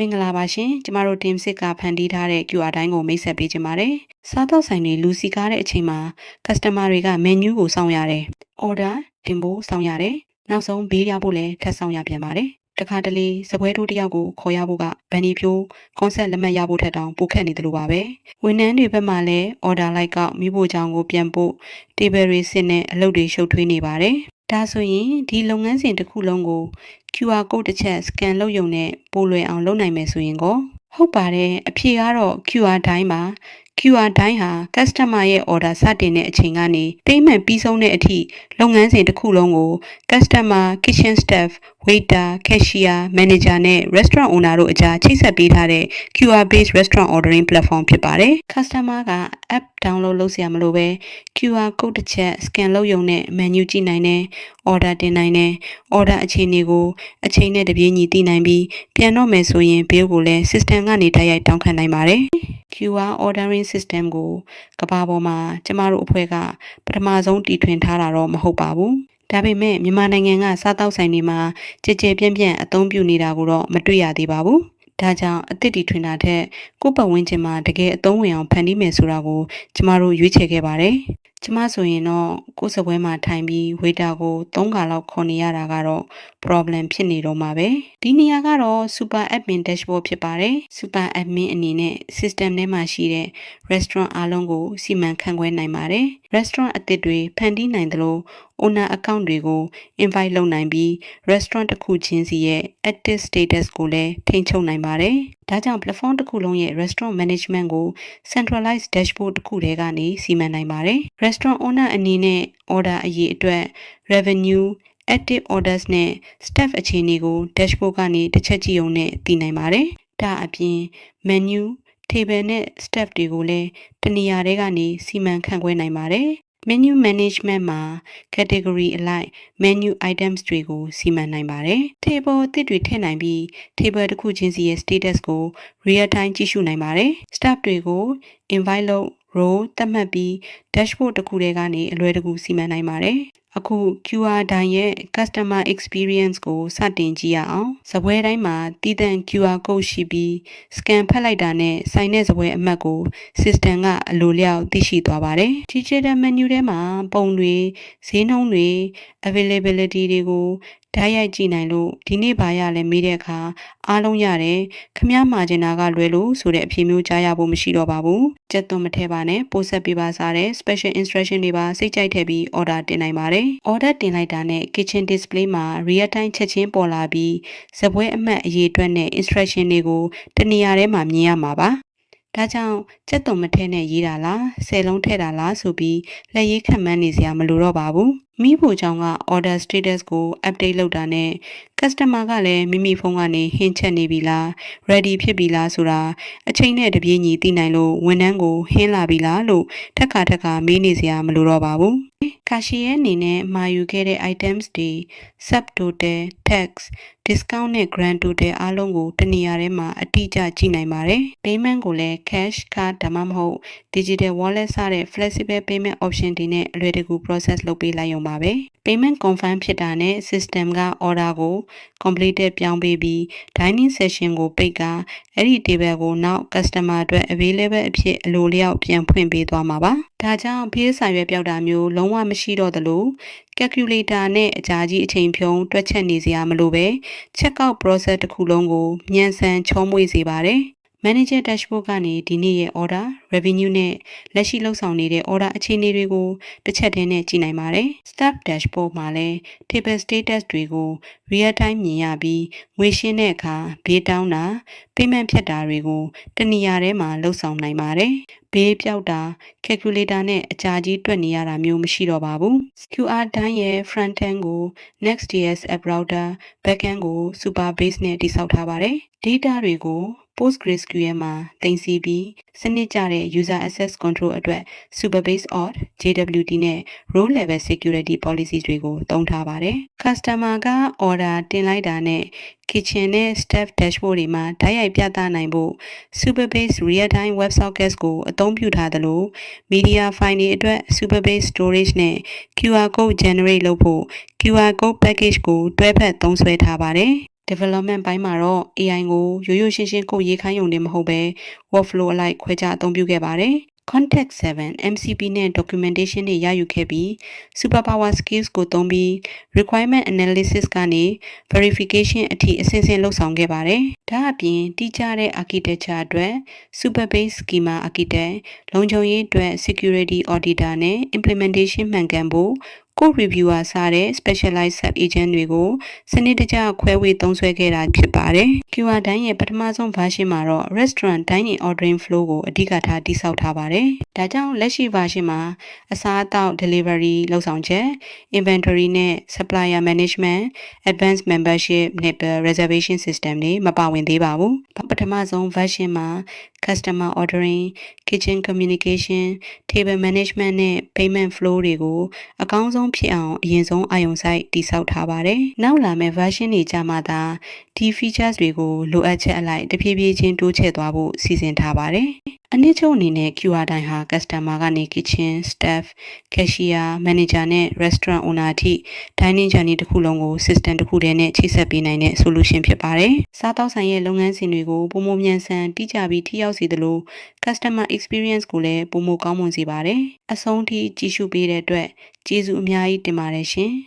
မင်္ဂလာပါရှင်ကျမတို့ team စစ်ကဖန်တီးထားတဲ့ QR တိုင်းကိုမိတ်ဆက်ပေးကြပါမယ်။စားသောက်ဆိုင်တွေလူစီကားတဲ့အချိန်မှာ customer တွေက menu ကိုစောင့်ရတယ်။ order တင်ဖို့စောင့်ရတယ်။နောက်ဆုံးဘေးရဖို့လည်းထပ်စောင့်ရပြန်ပါတယ်။တခါတလေစပွဲတို့တယောက်ကိုခေါ်ရဖို့ကဗန်ဒီဖြိုး concept လက်မှတ်ရဖို့ထက်တောင်ပိုခက်နေတယ်လို့ပါပဲ။ဝန်ထမ်းတွေဘက်မှလည်း order လိုက်ကောက်မိဖို့ကြောင့်ကိုပြန်ဖို့ table တွေစစ်နဲ့အလုပ်တွေရှုပ်ထွေးနေပါတယ်။ဒါဆိုရင်ဒီလုပ်ငန်းစဉ်တစ်ခုလုံးကိုQR code တစ်ချက် scan လုပ်ရုံနဲ့ပိုလွယ်အောင်လုပ်နိုင်မယ်ဆိုရင်ကိုဟုတ်ပါတယ်အဖြေကတော့ QR တိုင်းပါ QR တိုင်းဟာ customer ရဲ့ order စတင်တဲ့အချိန်ကနေ payment ပြီးဆုံးတဲ့အထိလုပ်ငန်းစဉ်တစ်ခုလုံးကို customer, kitchen staff, waiter, cashier, manager နဲ့ restaurant owner တို့အကြားချိတ်ဆက်ပေးထားတဲ့ QR based restaurant ordering platform ဖြစ်ပါတယ် customer က app download လုပ်စရာမလိုပဲ QR code တစ်ချက် scan လုပ်ရုံနဲ့ menu ကြည့်နိုင်တယ် order တင်နိုင်တယ် order အခြေအနေကိုအချိန်နဲ့တပြေးညီသိနိုင်ပြီးပြန်တော့မယ်ဆိုရင် bill ကိုလည်း system ကနေတိုက်ရိုက်တောင်းခံနိုင်ပါတယ် QR ordering system ကိုကမ္ဘာပေါ်မှာကျမတို့အဖွဲ့ကပထမဆုံးတည်ထွင်ထားတာတော့မဟုတ်ပါဘူးဒါပေမဲ့မြန်မာနိုင်ငံကစားတောက်ဆိုင်တွေမှာကြည်ကြဲပြန့်ပြန့်အသုံးပြုနေတာကိုတော့မတွေ့ရသေးပါဘူးဒါကြောင့်အသစ်တီထွင်တာထက်ကိုယ့်ပတ်ဝန်းကျင်မှာတကယ်အသုံးဝင်အောင်ဖန်တီးမယ်ဆိုတာကိုကျမတို့ရွေးချယ်ခဲ့ပါတယ်ကျမဆိုရင်တော့ကိုယ်စပွဲမှာထိုင်ပြီး waiter ကို3ခါလောက်ခေါ်နေရတာကတော့ problem ဖြစ်နေတော့မှာပဲဒီနေရာကတော့ super admin dashboard ဖြစ်ပါတယ် super admin အနေနဲ့ system ထဲမှာရှိတဲ့ restaurant အားလုံးကိုစီမံခန့်ခွဲနိုင်ပါတယ် restaurant အသစ်တွေဖန်တီးနိုင်သလို owner account တွေကို invite လုပ်နိုင်ပြီး restaurant တစ်ခုချင်းစီရဲ့ active status ကိုလည်းထိန်းချုပ်နိုင်ပါတယ်ဒါကြောင့် platform တစ်ခုလုံးရဲ့ restaurant management ကို centralized dashboard တစ်ခုထဲကနေစီမံနိုင်ပါတယ် restaurant owner အနေနဲ့ order အရေအတွက် revenue active orders နဲ့ staff အခြေအနေကို dashboard ကနေတစ်ချက်ကြည့်ုံနဲ့သိနိုင်ပါတယ်ဒါအပြင် menu table နဲ့ staff တွေကိုလည်းတနေရာထဲကနေစီမံခန့်ခွဲနိုင်ပါတယ် menu management မှာ category အလိုက် menu items တွေကိုစီမံနိုင်ပါတယ် table အသစ်တွေထည့်နိုင်ပြီး table တစ်ခုချင်းစီရဲ့ status ကို real time ကြည့်ရှုနိုင်ပါတယ် staff တွေကို invite လုပ် role သတ်မှတ်ပြီး dashboard တစ်ခုထဲကနေအလွယ်တကူစီမံနိုင်ပါတယ်အခု QR တိုင်းရဲ့ customer experience ကိုစတင်ကြည့်ရအောင်စပွဲတိုင်းမှာတည်တံ့ QR code ရှိပြီး scan ဖတ်လိုက်တာနဲ့ဆိုင်တဲ့စပွဲအမှတ်ကို system ကအလိုလျောက်သိရှိသွားပါတယ် digital menu ထဲမှာပုံတွေဈေးနှုန်းတွေ availability တွေကိုဓာတ်ရိုက်ကြည့်နိုင်လို့ဒီနေ့ဘာရလဲမေးတဲ့အခါအားလုံးရတယ်ခမည်းမှာကျင်တာကလွယ်လို့ဆိုတဲ့အဖြေမျိုးကြားရဖို့မရှိတော့ပါဘူးကြက်သွန်မထဲပါနဲ့ပို့ဆက်ပေးပါစားတဲ့ special instruction တွေပါစိတ်ကြိုက်ထည့်ပြီး order တင်နိုင်ပါတယ် order တင်လိုက်တာနဲ့ kitchen display မှာ real time ချက်ချင်းပေါ်လာပြီးစပွဲအမှတ်အရေအတွက်နဲ့ instruction တွေကိုတနေရာထဲမှာမြင်ရမှာပါဒါကြောင့်ကြက်သွန်မထဲနဲ့ရေးတာလား10လုံးထည့်တာလားဆိုပြီးလက်ရေးခံမှန်းနေစရာမလိုတော့ပါဘူးမိဖို့ကြောင့်က order status ကို update လုပ်တာနဲ့ customer ကလည်းမိမိဖုန်းကနေဟင်းချက်နေပြီလား ready ဖြစ်ပြီလားဆိုတာအချိန်နဲ့တပြေးညီသိနိုင်လို့ဝန်ထမ်းကိုဟင်းလာပြီလားလို့ထက်ခါမေးနေစရာမလိုတော့ပါဘူးကာရှီရဲ့အနေနဲ့မှာယူခဲ့တဲ့ items တွေ sub total tax discount နဲ့ grand total အားလုံးကိုတနေရာထဲမှာအတိအကျကြည့်နိုင်ပါတယ် payment ကိုလည်း cash card ဒါမှမဟုတ် digital wallet စတဲ့ flexible payment option တွေနဲ့အလွယ်တကူ process လုပ်ပေးလိုက်ရုံပါပဲ payment confirm ဖြစ်တာနဲ့ system က order ကို completed ပြောင်းပေးပြီး dining session ကိုပိတ်ကအဲ့ဒီ table ကိုနောက် customer အတွက် available အဖြစ်အလိုလျောက်ပြန်ဖွင့်ပေးသွားမှာပါဒါကြောင့် bill စာရွက်ပြောက်တာမျိုးလုံးဝမရှိတော့သလို calculator နဲ့အကြာကြီးအချိန်ဖြုံးတွက်ချက်နေစရာမလိုပဲ check out process တစ်ခုလုံးကိုမြန်ဆန်ချောမွေ့စေပါတယ် manager dashboard ကနေဒီနေ့ရဲ့ order revenue နဲ့လက်ရှိလုပ်ဆောင်နေတဲ့ order အခြေအနေတွေကိုတစ်ချက်တည်းနဲ့ကြည့်နိုင်ပါတယ် staff dashboard မှာလည်း table status တွေကို real time မြင်ရပြီးငွေရှင်းတဲ့အခါဘေးတောင်းတာ payment ဖြတ်တာတွေကိုတနေရာထဲမှာလုပ်ဆောင်နိုင်ပါတယ်ဘေးပြောက်တာ calculator နဲ့အကြာကြီးတွက်နေရတာမျိုးမရှိတော့ပါဘူး QR တိုင်းရဲ့ front end ကို Next.js app router backend ကို Supabase နဲ့တိစောက်ထားပါတယ် data တွေကို PostgreSQL မှာတင်စီပြီးစနစ်ကျတဲ့ user access control အတွက် Supabase auth JWT နဲ့ role level security policies တွေကိုသုံးထားပါတယ် customer က order တင်လိုက်တာနဲ့ kitchen နဲ့ staff dashboard တွေမှာဓာတ်ရိုက်ပြသနိုင်ဖို့ Supabase real time web sockets ကိုအသုံးပြုထားသလို media file တွေအတွက် Supabase storage နဲ့ QR code generate လုပ်ဖို့ QR code package ကိုတွဲဖက်သုံးစွဲထားပါတယ် development ဘိုင်းမှာတော့ AI ကိုရိုးရိုးရှင်းရှင်းကိုရေးခိုင်းရုံနဲ့မဟုတ်ဘဲ workflow အလိုက်ခွဲခြားအသုံးပြုခဲ့ပါတယ်။ Context 7 MCP နဲ့ documentation တွေရယူခဲ့ပြီး superpower skills ကိုသုံးပြီး requirement analysis ကနေ verification အထိအဆင့်ဆင့်လှုပ်ဆောင်ခဲ့ပါတယ်။ဒါအပြင်တိကျတဲ့ architecture အတွက် super base schema architect လုံခြုံရေးအတွက် security auditor နဲ့ implementation မှန်ကန်ဖို့code reviewer စတဲ့ specialized sub agent တွေကိုစနစ်တကျခွဲဝေသုံးစွဲခဲ့တာဖြစ်ပါတယ်။ QR တိုင်းရဲ့ပထမဆုံး version မှာတော့ restaurant dining ordering flow ကိုအဓိကထားတည်ဆောက်ထားပါတယ်။ဒါကြောင့်လက်ရှိ version မှာအစားအသောက် delivery လုပ်ဆောင်ချက် inventory နဲ့ supplier management advanced membership နဲ့ reservation system တွေမပါဝင်သေးပါဘူး။ပထမဆုံး version မှာ customer ordering kitchen communication table management နဲ့ payment flow တွေကိုအကောင်းဆုံးဖြစ်အောင်အရင်ဆုံးအာရုံစိုက်တည်ဆောက်ထားပါတယ်။နောက်လာမယ့် version တွေကြမှာသာဒီ features တွေကိုလိုအပ်ချက်အလိုက်တဖြည်းဖြည်းချင်းတိုးချဲ့သွားဖို့စီစဉ်ထားပါတယ်။အနည်းချုပ်အနေနဲ့ QR တိုင်းဟာ customer ကနေ kitchen staff cashier manager နဲ့ restaurant owner အထိ dining journey တစ်ခုလုံးကို system တစ်ခုတည်းနဲ့ချိတ်ဆက်ပေးနိုင်တဲ့ solution ဖြစ်ပါတယ်။စားသောက်ဆိုင်ရဲ့လုပ်ငန်းစဉ်တွေကိုပုံမမြန်ဆန်တိကျပြီးထိရောက်စေသလို customer experience ကိုလည်းပုံမကောင်းမွန်စေပါတယ်။အဆုံးထိကြည့်ရှုပေးတဲ့အတွက်ကျေးဇူးအများကြီးတင်ပါတယ်ရှင်။